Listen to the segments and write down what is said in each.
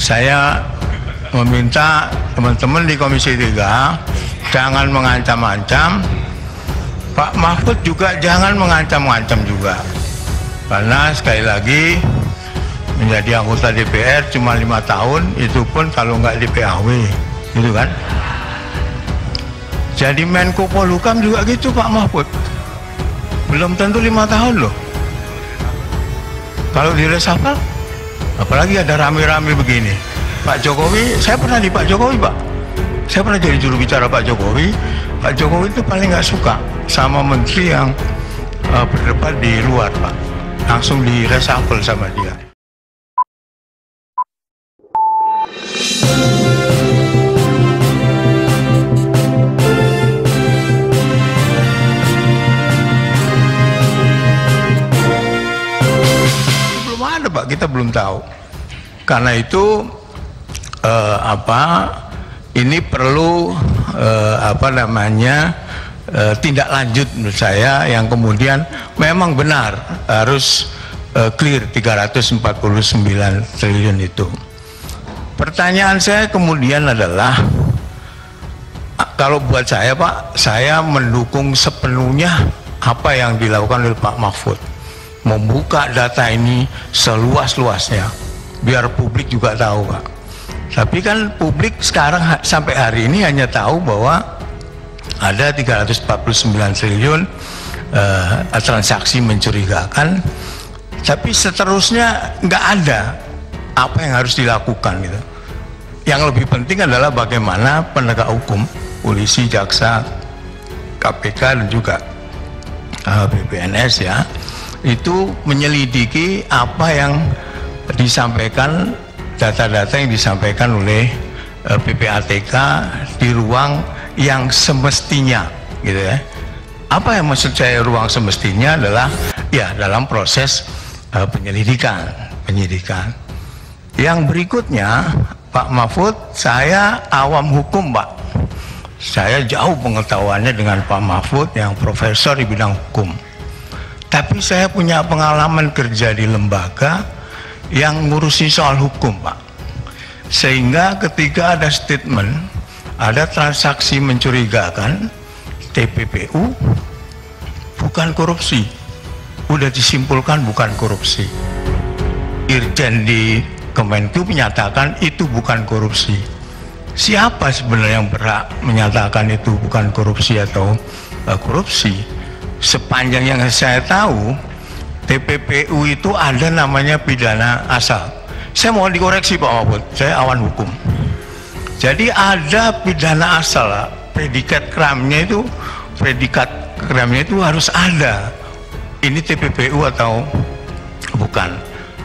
saya meminta teman-teman di Komisi 3 jangan mengancam-ancam, Pak Mahfud juga jangan mengancam-ancam juga, karena sekali lagi menjadi anggota DPR cuma 5 tahun, itu pun kalau nggak di PAW, gitu kan. Jadi Menko Polhukam juga gitu Pak Mahfud, belum tentu 5 tahun loh. Kalau di reshuffle, apalagi ada rame-rame begini. Pak Jokowi, saya pernah di Pak Jokowi Pak, saya pernah jadi juru bicara Pak Jokowi. Pak Jokowi itu paling nggak suka sama menteri yang berdebat di luar Pak, langsung di reshuffle sama dia. Belum ada Pak, kita belum tahu. Karena itu ini perlu tindak lanjut menurut saya, yang kemudian memang benar harus clear 349 triliun itu. Pertanyaan saya kemudian adalah, kalau buat saya Pak, saya mendukung sepenuhnya apa yang dilakukan oleh Pak Mahfud, membuka data ini seluas-luasnya biar publik juga tahu Pak. Tapi kan publik sekarang sampai hari ini hanya tahu bahwa ada 349 triliun transaksi mencurigakan, tapi seterusnya nggak ada apa yang harus dilakukan gitu. Yang lebih penting adalah bagaimana penegak hukum, polisi, jaksa, KPK dan juga BPNS ya, itu menyelidiki apa yang disampaikan, data-data yang disampaikan oleh PPATK di ruang yang semestinya gitu ya. Apa yang maksud saya ruang semestinya adalah ya dalam proses penyidikan. Yang berikutnya Pak Mahfud, saya awam hukum Pak, saya jauh pengetahuannya dengan Pak Mahfud yang profesor di bidang hukum, tapi saya punya pengalaman kerja di lembaga yang ngurusi soal hukum Pak, sehingga ketika ada statement, ada transaksi mencurigakan, TPPU bukan korupsi, udah disimpulkan bukan korupsi. Irjen di Kemenku menyatakan itu bukan korupsi. Siapa sebenarnya yang berhak menyatakan itu bukan korupsi atau korupsi? Sepanjang yang saya tahu, TPPU itu ada namanya pidana asal. Saya mohon dikoreksi Pak Mahfud, saya awan hukum. Jadi ada pidana asal, predikat kramnya itu harus ada. Ini TPPU atau bukan.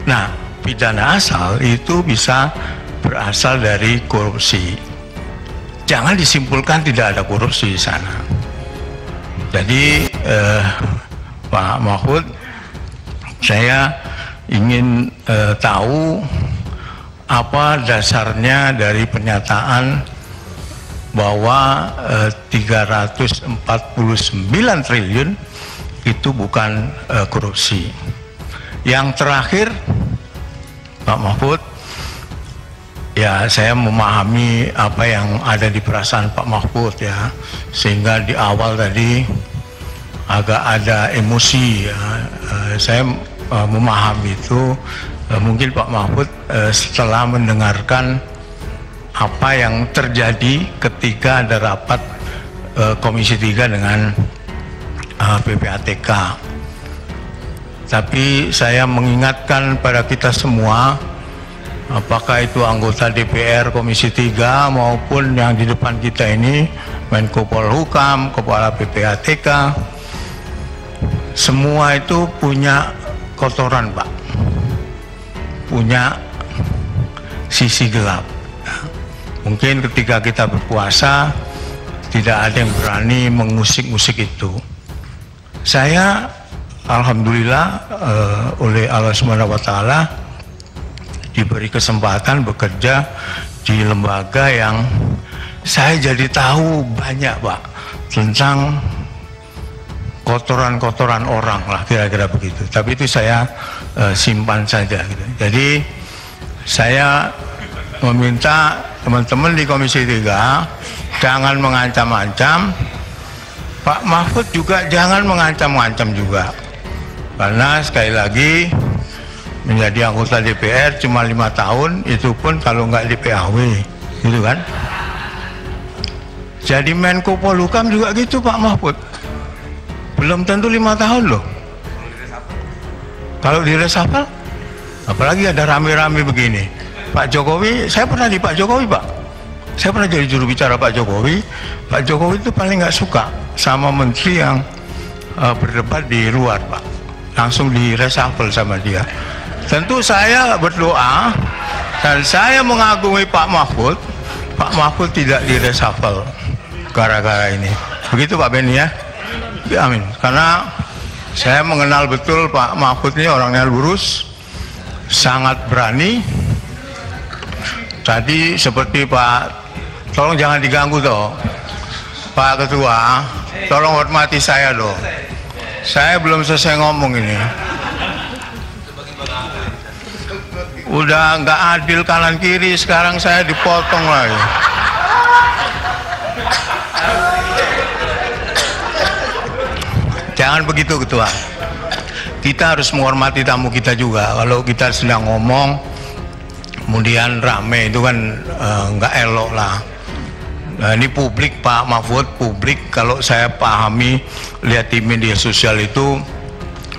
Nah, pidana asal itu bisa berasal dari korupsi. Jangan disimpulkan tidak ada korupsi di sana. Jadi Pak Mahfud, saya ingin tahu apa dasarnya dari pernyataan bahwa 349 triliun itu bukan korupsi. Yang terakhir Pak Mahfud, ya saya memahami apa yang ada di perasaan Pak Mahfud ya, sehingga di awal tadi agak ada emosi ya. Saya memahami itu. Mungkin Pak Mahfud setelah mendengarkan apa yang terjadi ketika ada rapat Komisi 3 dengan PPATK. Tapi saya mengingatkan pada kita semua, apakah itu anggota DPR Komisi 3 maupun yang di depan kita ini, Menko Polhukam, Kepala PPATK, semua itu punya kotoran Pak, punya sisi gelap. Mungkin ketika kita berpuasa tidak ada yang berani mengusik-usik itu. Saya alhamdulillah oleh Allah SWT diberi kesempatan bekerja di lembaga yang saya jadi tahu banyak Pak tentang kotoran-kotoran orang lah, kira-kira begitu. Tapi itu saya simpan saja gitu. Jadi saya meminta teman-teman di Komisi 3 jangan mengancam-ancam, Pak Mahfud juga jangan mengancam-ancam juga, karena sekali lagi menjadi anggota DPR cuma 5 tahun, itu pun kalau nggak di PAW, gitu kan. Jadi Menko Polhukam juga gitu Pak Mahfud, belum tentu 5 tahun loh. Kalau di resapel, apalagi ada rame-rame begini. Pak Jokowi, saya pernah di Pak Jokowi Pak, saya pernah jadi juru bicara Pak Jokowi. Pak Jokowi itu paling nggak suka sama menteri yang berdebat di luar Pak, langsung di resapel sama dia. Tentu saya berdoa dan saya mengagumi Pak Mahfud. Pak Mahfud tidak di resapel gara-gara ini. Begitu Pak Beni ya. Amin. Karena saya mengenal betul Pak Mahfud ini orangnya lurus, sangat berani. Tadi seperti Pak, tolong jangan diganggu toh, Pak Ketua, tolong hormati saya dong. Saya belum selesai ngomong ini. Udah nggak adil kanan kiri, sekarang saya dipotong lagi. Jangan begitu Ketua. Kita harus menghormati tamu kita juga. Kalau kita sedang ngomong kemudian rame, itu kan nggak elok lah. Nah, ini publik Pak Mahfud, publik kalau saya pahami, lihat di media sosial itu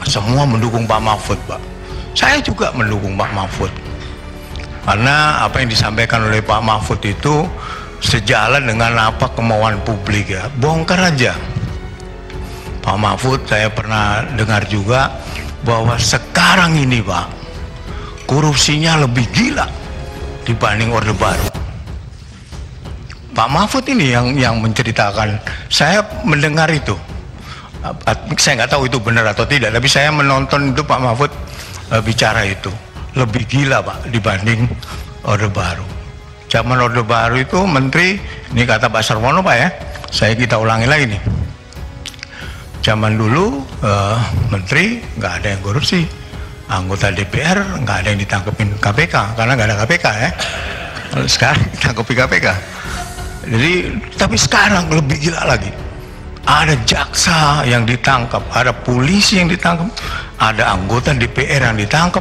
semua mendukung Pak Mahfud Pak. Saya juga mendukung Pak Mahfud, karena apa yang disampaikan oleh Pak Mahfud itu sejalan dengan apa kemauan publik ya. Bongkar aja. Pak Mahfud, saya pernah dengar juga bahwa sekarang ini Pak, korupsinya lebih gila dibanding Orde Baru. Pak Mahfud ini yang menceritakan, saya mendengar itu. Saya nggak tahu itu benar atau tidak, tapi saya menonton itu Pak Mahfud bicara itu lebih gila Pak dibanding Orde Baru. Zaman Orde Baru itu menteri, ini kata Pak Sarwono Pak ya, kita ulangi lagi nih. Zaman dulu menteri nggak ada yang korupsi, anggota DPR nggak ada yang ditangkepin KPK karena nggak ada KPK ya. Sekarang ditangkepi KPK. Jadi tapi sekarang lebih gila lagi. Ada jaksa yang ditangkap, ada polisi yang ditangkap, ada anggota DPR yang ditangkap.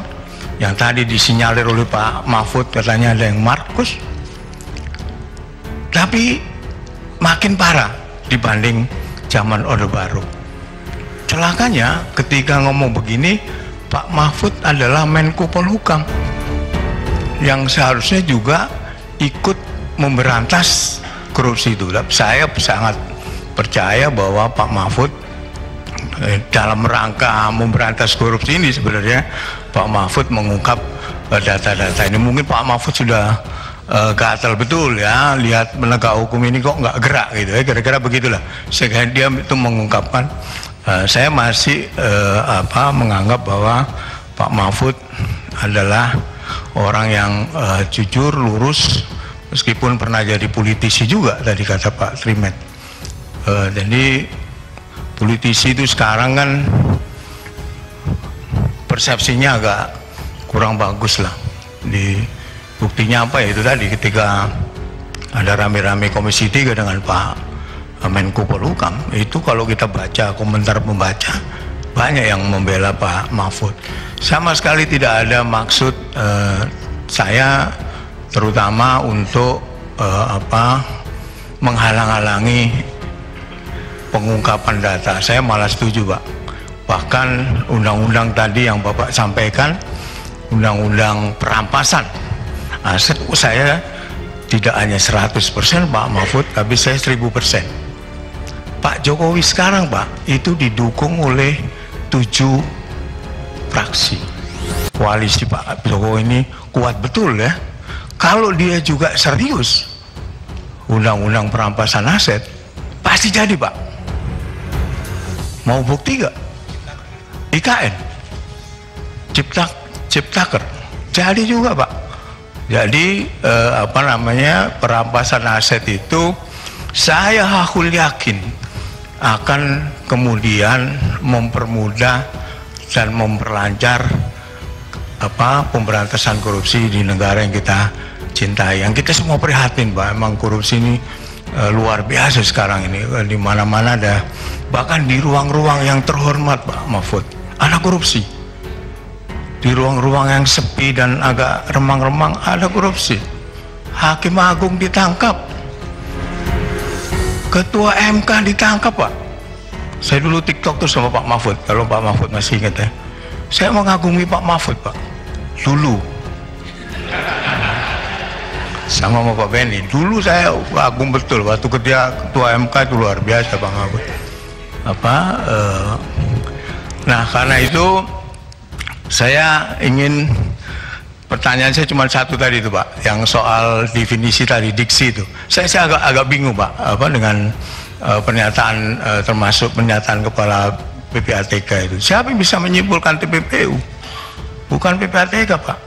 Yang tadi disinyalir oleh Pak Mahfud katanya ada yang Markus. Tapi makin parah dibanding zaman Orde Baru. Celakanya ketika ngomong begini, Pak Mahfud adalah Menko Polhukam yang seharusnya juga ikut memberantas korupsi itu. Saya sangat percaya bahwa Pak Mahfud dalam rangka memberantas korupsi ini sebenarnya Pak Mahfud mengungkap data-data ini. Mungkin Pak Mahfud sudah gatal betul ya, lihat penegak hukum ini kok nggak gerak gitu ya, kira-kira begitulah. Sehingga dia itu mengungkapkan. Saya masih menganggap bahwa Pak Mahfud adalah orang yang jujur, lurus, meskipun pernah jadi politisi juga tadi kata Pak Trimet. Jadi politisi itu sekarang kan persepsinya agak kurang bagus lah. Buktinya apa ya, itu tadi ketika ada rame-rame Komisi 3 dengan Pak Menko Polhukam, itu kalau kita baca komentar pembaca banyak yang membela Pak Mahfud. Sama sekali tidak ada maksud saya terutama untuk menghalang-halangi pengungkapan data. Saya malah setuju Pak. Bahkan undang-undang tadi yang Bapak sampaikan, undang-undang perampasan aset, saya tidak hanya 100% Pak Mahfud, tapi saya 1000%. Pak Jokowi sekarang Pak, itu didukung oleh 7 fraksi. Koalisi Pak Jokowi ini kuat betul ya. Kalau dia juga serius undang-undang perampasan aset, pasti jadi Pak. Mau bukti gak? IKN Ciptaker jadi juga Pak. Jadi perampasan aset itu saya hakul yakin akan kemudian mempermudah dan memperlancar pemberantasan korupsi di negara yang kita cintai, yang kita semua prihatin Pak. Emang korupsi ini luar biasa sekarang ini, di mana-mana ada, bahkan di ruang-ruang yang terhormat Pak Mahfud ada korupsi, di ruang-ruang yang sepi dan agak remang-remang ada korupsi. Hakim Agung ditangkap, Ketua MK ditangkap Pak. Saya dulu TikTok tuh sama Pak Mahfud, kalau Pak Mahfud masih ingat ya, saya mengagumi Pak Mahfud Pak dulu, sama Pak Benny. Dulu saya agung betul waktu ketua MK, itu luar biasa Pak Mahfud. Nah karena itu saya ingin, pertanyaan saya cuma satu tadi itu Pak, yang soal definisi tadi, diksi itu. Saya agak bingung Pak, dengan pernyataan, termasuk pernyataan kepala PPATK itu. Siapa yang bisa menyimpulkan TPPU? Bukan PPATK Pak.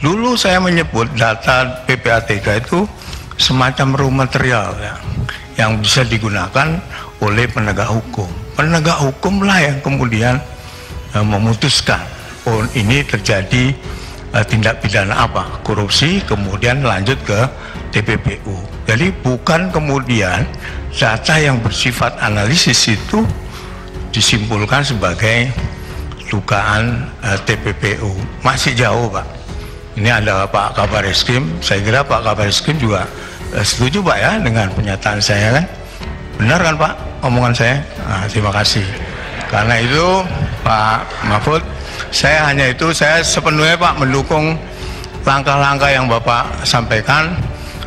Dulu saya menyebut data PPATK itu semacam raw material ya, yang bisa digunakan oleh penegak hukum. Penegak hukumlah yang kemudian memutuskan, oh ini terjadi tindak pidana apa, korupsi, kemudian lanjut ke TPPU. Jadi bukan kemudian data yang bersifat analisis itu disimpulkan sebagai dugaan TPPU. Masih jauh Pak. Ini ada Pak Kabar Eskrim, saya kira Pak Kabar Eskrim juga setuju Pak ya dengan pernyataan saya kan? Benar kan Pak omongan saya? Nah, terima kasih. Karena itu Pak Mahfud, saya sepenuhnya Pak mendukung langkah-langkah yang Bapak sampaikan.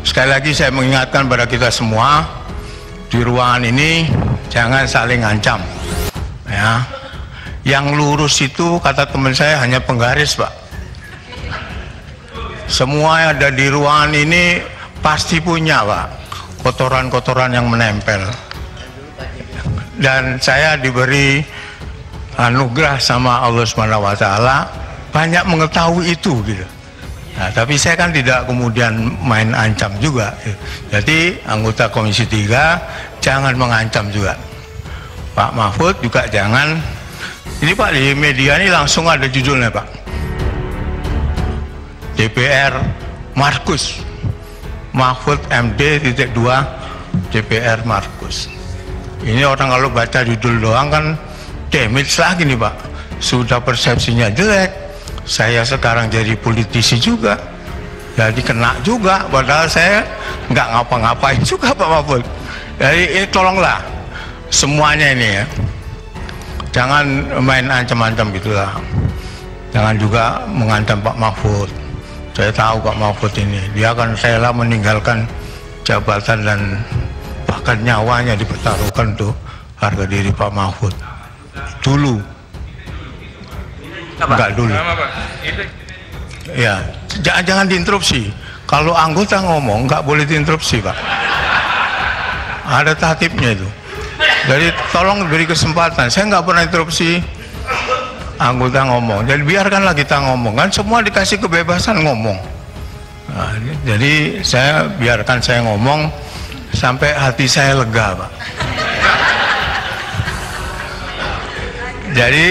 Sekali lagi saya mengingatkan pada kita semua di ruangan ini, jangan saling ancam ya. Yang lurus itu kata teman saya hanya penggaris Pak. Semua yang ada di ruangan ini pasti punya Pak kotoran-kotoran yang menempel, dan saya diberi anugerah sama Allah SWT banyak mengetahui itu gitu. Nah, tapi saya kan tidak kemudian main ancam juga. Jadi anggota Komisi 3 jangan mengancam juga. Pak Mahfud juga jangan. Ini Pak, di media ini langsung ada judulnya Pak, DPR Markus, Mahfud MD.2 DPR Markus. Ini orang kalau baca judul doang kan damage lagi nih Pak. Sudah persepsinya jelek, saya sekarang jadi politisi juga, jadi kena juga, padahal saya nggak ngapa-ngapain juga Pak Mahfud. Jadi ini tolonglah semuanya ini ya, jangan main ancam-ancam gitulah. Jangan juga mengancam Pak Mahfud. Saya tahu Pak Mahfud ini, dia akan rela meninggalkan jabatan dan bahkan nyawanya dipertaruhkan tuh harga diri Pak Mahfud. Dulu. Enggak dulu. Ya, jangan diinterupsi. Kalau anggota ngomong nggak boleh diinterupsi Pak. Ada tatipnya itu. Jadi tolong beri kesempatan. Saya nggak pernah interupsi anggota ngomong. Jadi biarkanlah kita ngomong, kan semua dikasih kebebasan ngomong. Nah, jadi saya biarkan saya ngomong sampai hati saya lega Pak. Jadi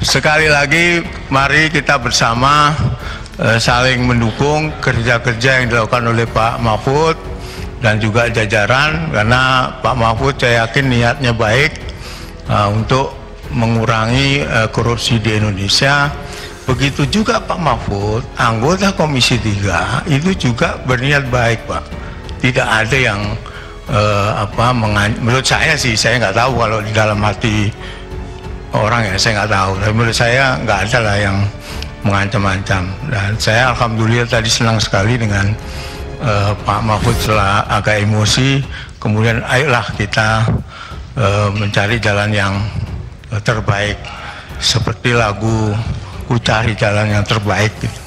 sekali lagi mari kita bersama saling mendukung kerja-kerja yang dilakukan oleh Pak Mahfud dan juga jajaran, karena Pak Mahfud saya yakin niatnya baik untuk mengurangi korupsi di Indonesia. Begitu juga Pak Mahfud, anggota Komisi 3 itu juga berniat baik Pak. Tidak ada yang menurut saya sih, saya nggak tahu kalau di dalam hati orang ya, saya nggak tahu. Tapi menurut saya nggak ada lah yang mengancam-ancam. Dan saya alhamdulillah tadi senang sekali dengan Pak Mahfud setelah agak emosi, kemudian ayolah kita mencari jalan yang terbaik, seperti lagu Ku Cari Jalan Yang Terbaik gitu.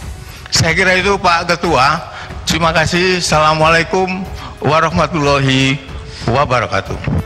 Saya kira itu Pak Ketua. Terima kasih. Assalamualaikum warahmatullahi wabarakatuh.